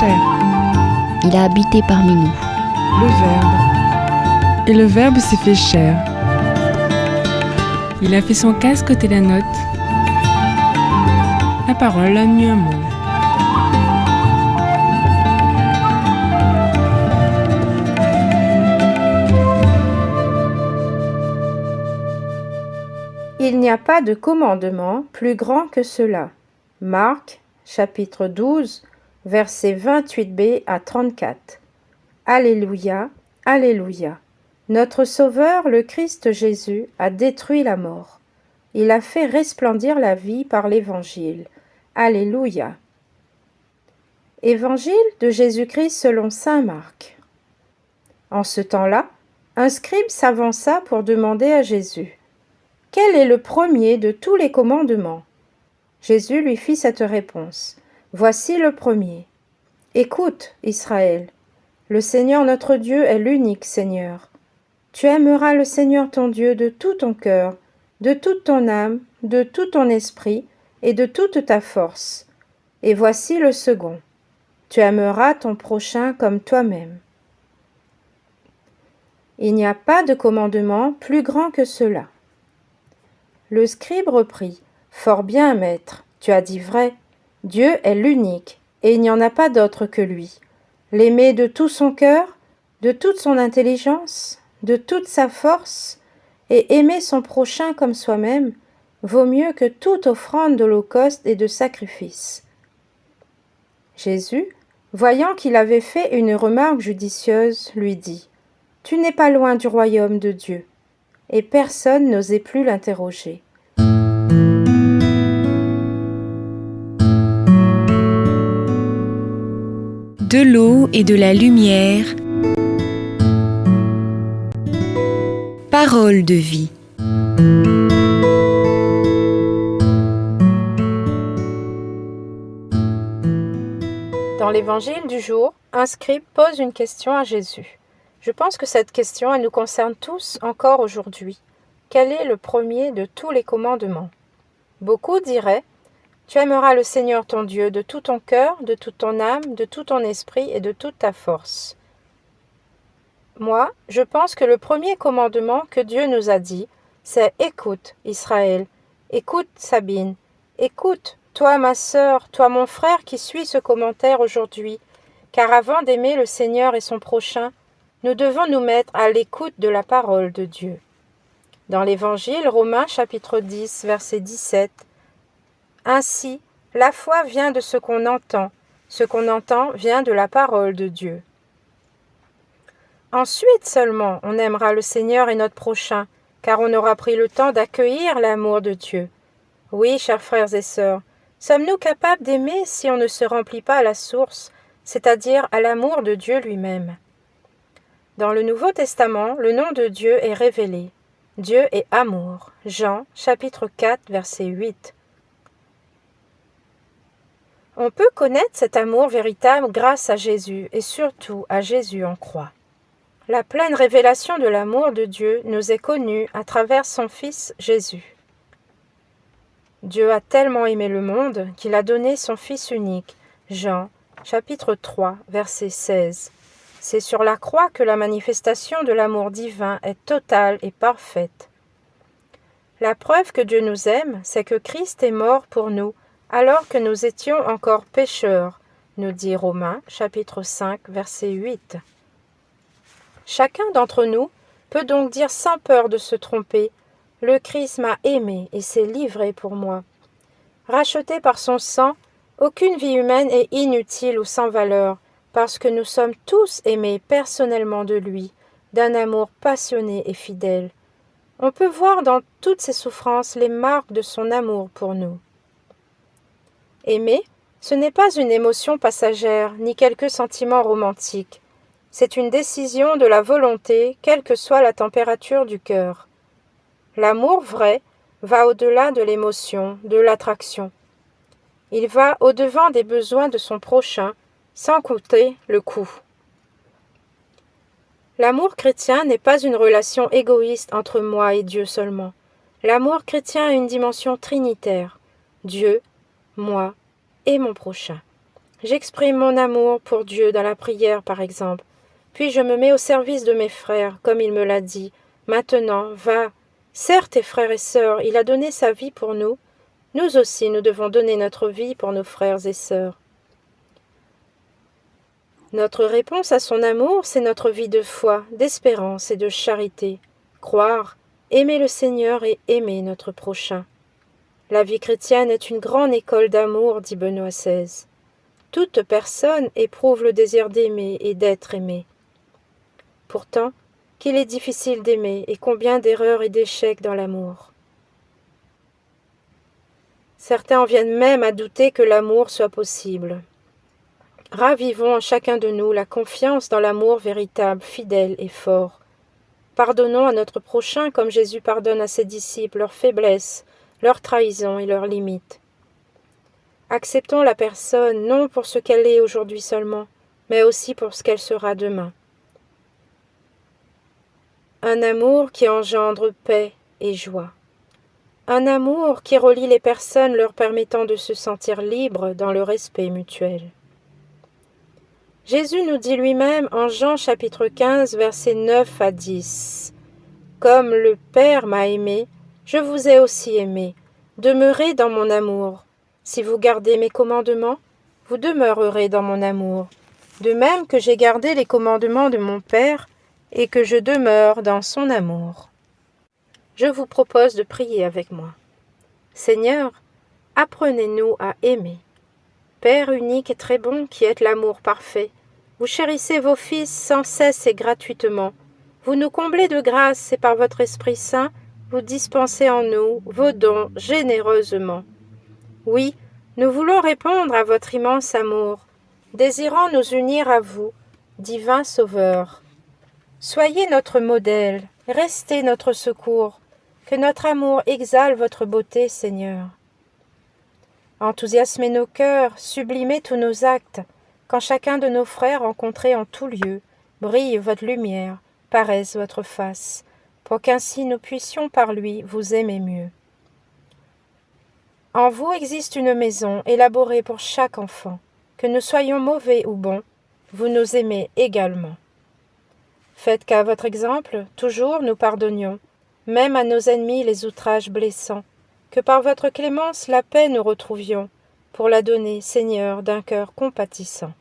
chair. Il a habité parmi nous. Le Verbe. Et le Verbe s'est fait chair. Il a fait son casque côté la note. La parole a mis un mot. Il n'y a pas de commandement plus grand que cela. Marc, chapitre 12, versets 28b à 34. Alléluia, Alléluia. Notre Sauveur, le Christ Jésus, a détruit la mort. Il a fait resplendir la vie par l'Évangile. Alléluia. Évangile de Jésus-Christ selon saint Marc. En ce temps-là, un scribe s'avança pour demander à Jésus: « Quel est le premier de tous les commandements ?» Jésus lui fit cette réponse: « Voici le premier. Écoute, Israël, le Seigneur notre Dieu est l'unique Seigneur. Tu aimeras le Seigneur ton Dieu de tout ton cœur, de toute ton âme, de tout ton esprit et de toute ta force. Et voici le second. Tu aimeras ton prochain comme toi-même. » Il n'y a pas de commandement plus grand que cela. Le scribe reprit: « Fort bien, maître, tu as dit vrai. Dieu est l'unique, et il n'y en a pas d'autre que lui. L'aimer de tout son cœur, de toute son intelligence, de toute sa force, et aimer son prochain comme soi-même, vaut mieux que toute offrande d'holocauste et de sacrifice. » Jésus, voyant qu'il avait fait une remarque judicieuse, lui dit: « Tu n'es pas loin du royaume de Dieu. » Et personne n'osait plus l'interroger. De l'eau et de la lumière, parole de vie. Dans l'évangile du jour, un scribe pose une question à Jésus. Je pense que cette question, elle nous concerne tous encore aujourd'hui. Quel est le premier de tous les commandements? Beaucoup diraient: tu aimeras le Seigneur ton Dieu de tout ton cœur, de toute ton âme, de tout ton esprit et de toute ta force. Moi, je pense que le premier commandement que Dieu nous a dit, c'est « Écoute, Israël, écoute, Sabine, écoute, toi, ma sœur, toi, mon frère qui suis ce commentaire aujourd'hui, car avant d'aimer le Seigneur et son prochain, nous devons nous mettre à l'écoute de la parole de Dieu. » Dans l'Évangile, Romains chapitre 10, verset 17, « Ainsi, la foi vient de ce qu'on entend vient de la parole de Dieu. » Ensuite seulement, on aimera le Seigneur et notre prochain, car on aura pris le temps d'accueillir l'amour de Dieu. Oui, chers frères et sœurs, sommes-nous capables d'aimer si on ne se remplit pas à la source, c'est-à-dire à l'amour de Dieu lui-même? Dans le Nouveau Testament, le nom de Dieu est révélé. Dieu est amour. Jean, chapitre 4, verset 8. On peut connaître cet amour véritable grâce à Jésus et surtout à Jésus en croix. La pleine révélation de l'amour de Dieu nous est connue à travers son Fils Jésus. Dieu a tellement aimé le monde qu'il a donné son Fils unique. Jean, chapitre 3, verset 16. C'est sur la croix que la manifestation de l'amour divin est totale et parfaite. La preuve que Dieu nous aime, c'est que Christ est mort pour nous, alors que nous étions encore pécheurs, nous dit Romains, chapitre 5, verset 8. Chacun d'entre nous peut donc dire sans peur de se tromper: « Le Christ m'a aimé et s'est livré pour moi. » Racheté par son sang, aucune vie humaine est inutile ou sans valeur, parce que nous sommes tous aimés personnellement de lui, d'un amour passionné et fidèle. On peut voir dans toutes ses souffrances les marques de son amour pour nous. Aimer, ce n'est pas une émotion passagère, ni quelque sentiment romantique. C'est une décision de la volonté, quelle que soit la température du cœur. L'amour vrai va au-delà de l'émotion, de l'attraction. Il va au-devant des besoins de son prochain, sans compter le coût. L'amour chrétien n'est pas une relation égoïste entre moi et Dieu seulement. L'amour chrétien a une dimension trinitaire: Dieu, moi et mon prochain. J'exprime mon amour pour Dieu dans la prière, par exemple. Puis je me mets au service de mes frères, comme il me l'a dit. Maintenant, va. Certes, tes frères et sœurs, il a donné sa vie pour nous. Nous aussi, nous devons donner notre vie pour nos frères et sœurs. Notre réponse à son amour, c'est notre vie de foi, d'espérance et de charité. Croire, aimer le Seigneur et aimer notre prochain. La vie chrétienne est une grande école d'amour, dit Benoît XVI. Toute personne éprouve le désir d'aimer et d'être aimée. Pourtant, qu'il est difficile d'aimer et combien d'erreurs et d'échecs dans l'amour. Certains en viennent même à douter que l'amour soit possible. Ravivons en chacun de nous la confiance dans l'amour véritable, fidèle et fort. Pardonnons à notre prochain comme Jésus pardonne à ses disciples leurs faiblesses, leurs trahisons et leurs limites. Acceptons la personne non pour ce qu'elle est aujourd'hui seulement, mais aussi pour ce qu'elle sera demain. Un amour qui engendre paix et joie. Un amour qui relie les personnes leur permettant de se sentir libres dans le respect mutuel. Jésus nous dit lui-même en Jean chapitre 15, versets 9 à 10 « Comme le Père m'a aimé, je vous ai aussi aimé. Demeurez dans mon amour. Si vous gardez mes commandements, vous demeurerez dans mon amour. De même que j'ai gardé les commandements de mon Père et que je demeure dans son amour. » Je vous propose de prier avec moi. Seigneur, apprenez-nous à aimer. Père unique et très bon qui êtes l'amour parfait, vous chérissez vos fils sans cesse et gratuitement. Vous nous comblez de grâce et par votre Esprit Saint, vous dispensez en nous vos dons généreusement. Oui, nous voulons répondre à votre immense amour, désirant nous unir à vous, divin Sauveur. Soyez notre modèle, restez notre secours, que notre amour exale votre beauté, Seigneur. Enthousiasmez nos cœurs, sublimez tous nos actes, quand chacun de nos frères rencontrés en tout lieu, brille votre lumière, paraisse votre face, pour qu'ainsi nous puissions par lui vous aimer mieux. En vous existe une maison élaborée pour chaque enfant, que nous soyons mauvais ou bons, vous nous aimez également. Faites qu'à votre exemple, toujours nous pardonnions, même à nos ennemis les outrages blessants, que par votre clémence la paix nous retrouvions, pour la donner, Seigneur, d'un cœur compatissant.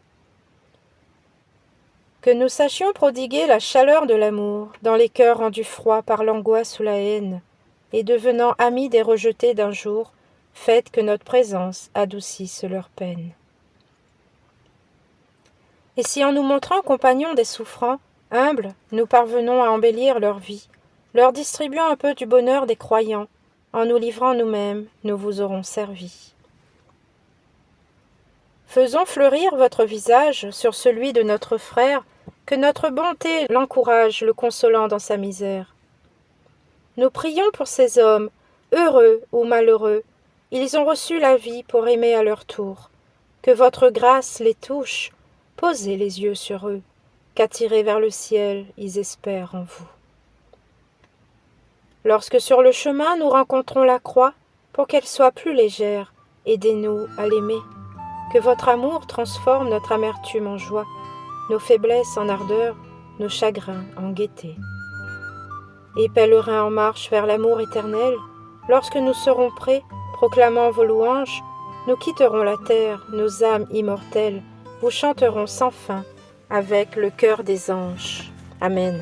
Que nous sachions prodiguer la chaleur de l'amour dans les cœurs rendus froids par l'angoisse ou la haine, et devenant amis des rejetés d'un jour, faites que notre présence adoucisse leur peine. Et si en nous montrant compagnons des souffrants, humbles, nous parvenons à embellir leur vie, leur distribuant un peu du bonheur des croyants, en nous livrant nous-mêmes, nous vous aurons servi. Faisons fleurir votre visage sur celui de notre frère, que notre bonté l'encourage, le consolant dans sa misère. Nous prions pour ces hommes, heureux ou malheureux, ils ont reçu la vie pour aimer à leur tour. Que votre grâce les touche, posez les yeux sur eux, qu'attirés vers le ciel, ils espèrent en vous. Lorsque sur le chemin nous rencontrons la croix, pour qu'elle soit plus légère, aidez-nous à l'aimer. Que votre amour transforme notre amertume en joie, nos faiblesses en ardeur, nos chagrins en gaieté. Et pèlerins en marche vers l'amour éternel, lorsque nous serons prêts, proclamant vos louanges, nous quitterons la terre, nos âmes immortelles, vous chanterons sans fin, avec le cœur des anges. Amen.